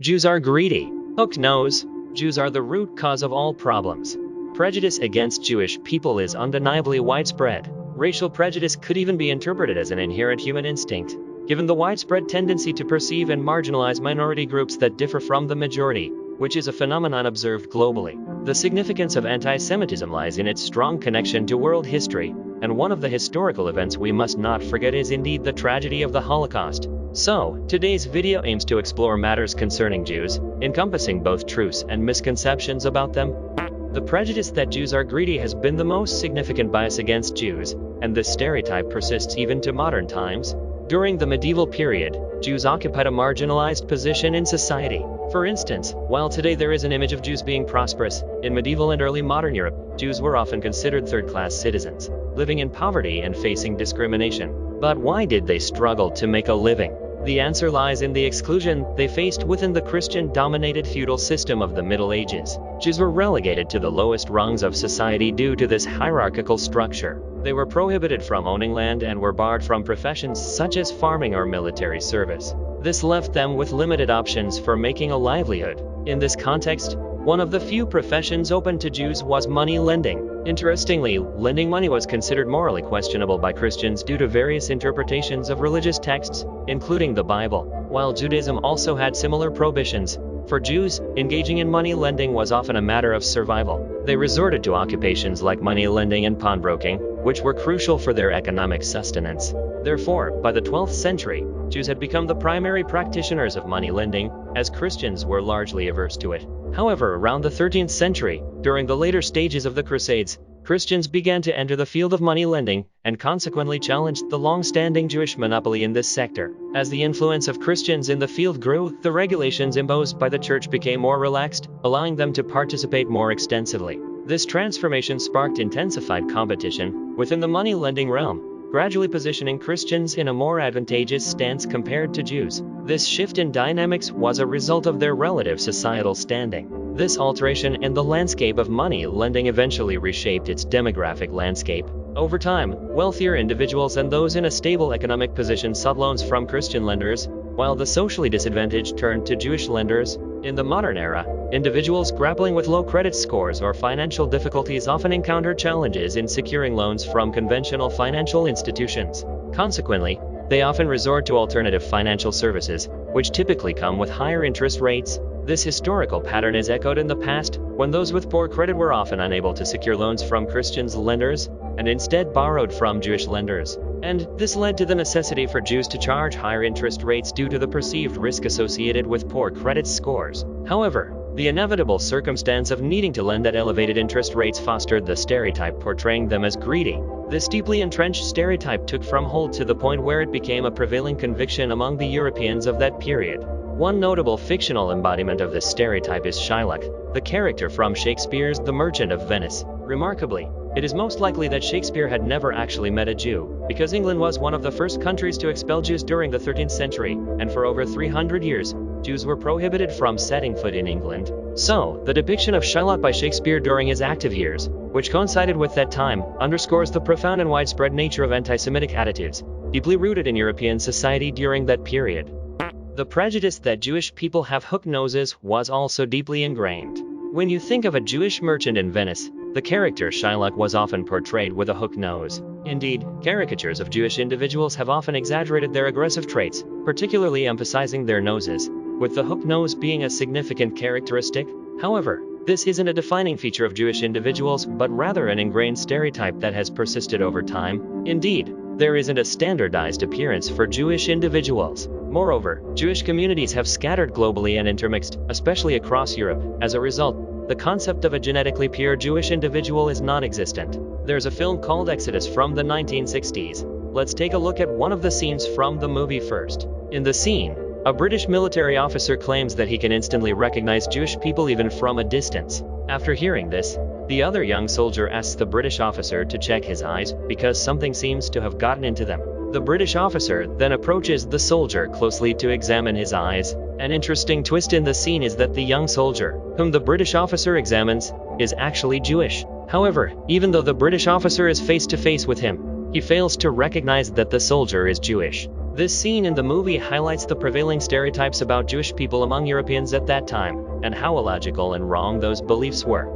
Jews are greedy. Hook nose. Jews are the root cause of all problems. Prejudice against Jewish people is undeniably widespread. Racial prejudice could even be interpreted as an inherent human instinct, given the widespread tendency to perceive and marginalize minority groups that differ from the majority, which is a phenomenon observed globally. The significance of anti-Semitism lies in its strong connection to world history, and one of the historical events we must not forget is indeed the tragedy of the Holocaust. So, today's video aims to explore matters concerning Jews, encompassing both truths and misconceptions about them. The prejudice that Jews are greedy has been the most significant bias against Jews, and this stereotype persists even to modern times. During the medieval period, Jews occupied a marginalized position in society. For instance, while today there is an image of Jews being prosperous, in medieval and early modern Europe, Jews were often considered third-class citizens, living in poverty and facing discrimination. But why did they struggle to make a living? The answer lies in the exclusion they faced within the Christian-dominated feudal system of the Middle Ages. Jews were relegated to the lowest rungs of society due to this hierarchical structure. They were prohibited from owning land and were barred from professions such as farming or military service. This left them with limited options for making a livelihood. In this context, one of the few professions open to Jews was money lending. Interestingly, lending money was considered morally questionable by Christians due to various interpretations of religious texts, including the Bible. While Judaism also had similar prohibitions, for Jews, engaging in money lending was often a matter of survival. They resorted to occupations like money lending and pawnbroking, which were crucial for their economic sustenance. Therefore, by the 12th century, Jews had become the primary practitioners of money lending, as Christians were largely averse to it. However, around the 13th century, during the later stages of the Crusades, Christians began to enter the field of money lending, and consequently challenged the long-standing Jewish monopoly in this sector. As the influence of Christians in the field grew, the regulations imposed by the church became more relaxed, allowing them to participate more extensively. This transformation sparked intensified competition within the money lending realm, gradually positioning Christians in a more advantageous stance compared to Jews. This shift in dynamics was a result of their relative societal standing. This alteration in the landscape of money lending eventually reshaped its demographic landscape. Over time, wealthier individuals and those in a stable economic position sought loans from Christian lenders, while the socially disadvantaged turned to Jewish lenders. In the modern era, individuals grappling with low credit scores or financial difficulties often encounter challenges in securing loans from conventional financial institutions. Consequently, they often resort to alternative financial services, which typically come with higher interest rates. This historical pattern is echoed in the past, when those with poor credit were often unable to secure loans from Christian lenders, and instead borrowed from Jewish lenders. And this led to the necessity for Jews to charge higher interest rates due to the perceived risk associated with poor credit scores. However, the inevitable circumstance of needing to lend at elevated interest rates fostered the stereotype portraying them as greedy. This deeply entrenched stereotype took firm hold to the point where it became a prevailing conviction among the Europeans of that period. One notable fictional embodiment of this stereotype is Shylock, the character from Shakespeare's The Merchant of Venice. Remarkably, it is most likely that Shakespeare had never actually met a Jew, because England was one of the first countries to expel Jews during the 13th century, and for over 300 years, Jews were prohibited from setting foot in England. So, the depiction of Shylock by Shakespeare during his active years, which coincided with that time, underscores the profound and widespread nature of anti-Semitic attitudes, deeply rooted in European society during that period. The prejudice that Jewish people have hook noses was also deeply ingrained. When you think of a Jewish merchant in Venice, the character Shylock was often portrayed with a hook nose. Indeed, caricatures of Jewish individuals have often exaggerated their aggressive traits, particularly emphasizing their noses, with the hook nose being a significant characteristic. However, this isn't a defining feature of Jewish individuals, but rather an ingrained stereotype that has persisted over time. Indeed, there isn't a standardized appearance for Jewish individuals. Moreover, Jewish communities have scattered globally and intermixed, especially across Europe. As a result, the concept of a genetically pure Jewish individual is non-existent. There's a film called Exodus from the 1960s. Let's take a look at one of the scenes from the movie first. In the scene, a British military officer claims that he can instantly recognize Jewish people even from a distance. After hearing this, the other young soldier asks the British officer to check his eyes, because something seems to have gotten into them. The British officer then approaches the soldier closely to examine his eyes. An interesting twist in the scene is that the young soldier, whom the British officer examines, is actually Jewish. However, even though the British officer is face to face with him, he fails to recognize that the soldier is Jewish. This scene in the movie highlights the prevailing stereotypes about Jewish people among Europeans at that time, and how illogical and wrong those beliefs were.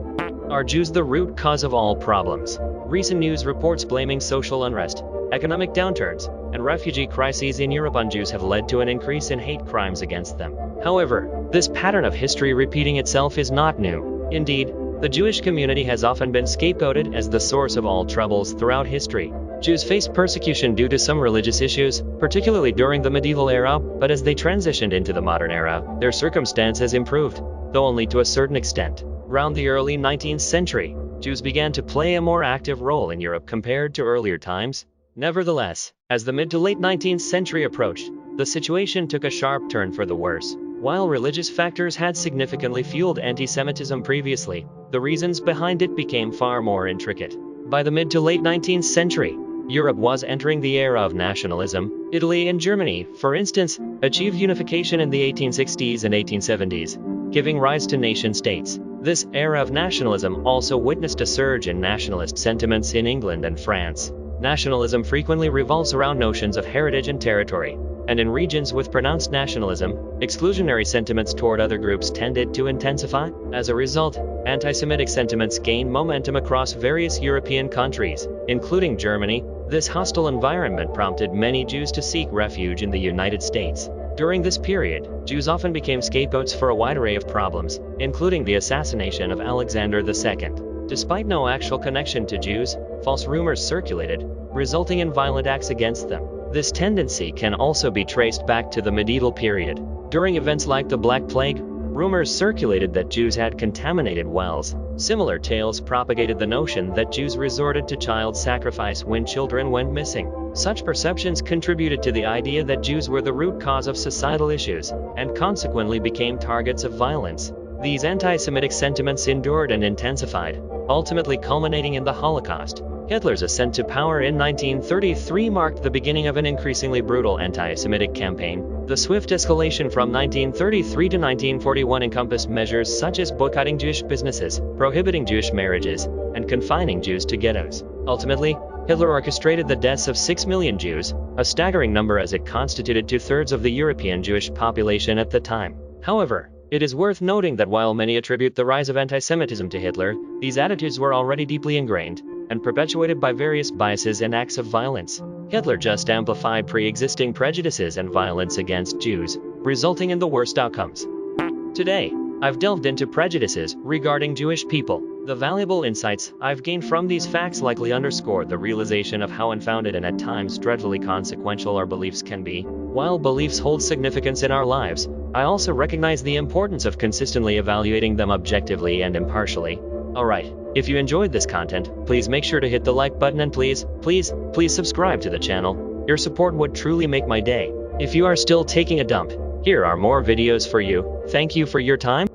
Are Jews the root cause of all problems? Recent news reports blaming social unrest, economic downturns, and refugee crises in Europe on Jews have led to an increase in hate crimes against them. However, this pattern of history repeating itself is not new. Indeed, the Jewish community has often been scapegoated as the source of all troubles throughout history. Jews faced persecution due to some religious issues, particularly during the medieval era, but as they transitioned into the modern era, their circumstances improved, though only to a certain extent. Around the early 19th century, Jews began to play a more active role in Europe compared to earlier times. Nevertheless, as the mid to late 19th century approached, the situation took a sharp turn for the worse. While religious factors had significantly fueled anti-Semitism previously, the reasons behind it became far more intricate. By the mid to late 19th century, Europe was entering the era of nationalism. Italy and Germany, for instance, achieved unification in the 1860s and 1870s, giving rise to nation-states. This era of nationalism also witnessed a surge in nationalist sentiments in England and France. Nationalism frequently revolves around notions of heritage and territory, and in regions with pronounced nationalism, exclusionary sentiments toward other groups tended to intensify. As a result, anti-Semitic sentiments gained momentum across various European countries, including Germany. This hostile environment prompted many Jews to seek refuge in the United States. During this period, Jews often became scapegoats for a wide array of problems, including the assassination of Alexander II. Despite no actual connection to Jews, false rumors circulated, resulting in violent acts against them. This tendency can also be traced back to the medieval period. During events like the Black Plague, rumors circulated that Jews had contaminated wells. Similar tales propagated the notion that Jews resorted to child sacrifice when children went missing. Such perceptions contributed to the idea that Jews were the root cause of societal issues, and consequently became targets of violence. These anti-Semitic sentiments endured and intensified, ultimately culminating in the Holocaust. Hitler's ascent to power in 1933 marked the beginning of an increasingly brutal anti-Semitic campaign. The swift escalation from 1933 to 1941 encompassed measures such as boycotting Jewish businesses, prohibiting Jewish marriages, and confining Jews to ghettos. Ultimately, Hitler orchestrated the deaths of 6 million Jews, a staggering number as it constituted 2/3 of the European Jewish population at the time. However, it is worth noting that while many attribute the rise of anti-Semitism to Hitler, these attitudes were already deeply ingrained and perpetuated by various biases and acts of violence. Hitler just amplified pre-existing prejudices and violence against Jews, resulting in the worst outcomes. Today, I've delved into prejudices regarding Jewish people. The valuable insights I've gained from these facts likely underscore the realization of how unfounded and at times dreadfully consequential our beliefs can be. While beliefs hold significance in our lives, I also recognize the importance of consistently evaluating them objectively and impartially. Alright, if you enjoyed this content, please make sure to hit the like button and please subscribe to the channel. Your support would truly make my day. If you are still taking a dump, here are more videos for you. Thank you for your time.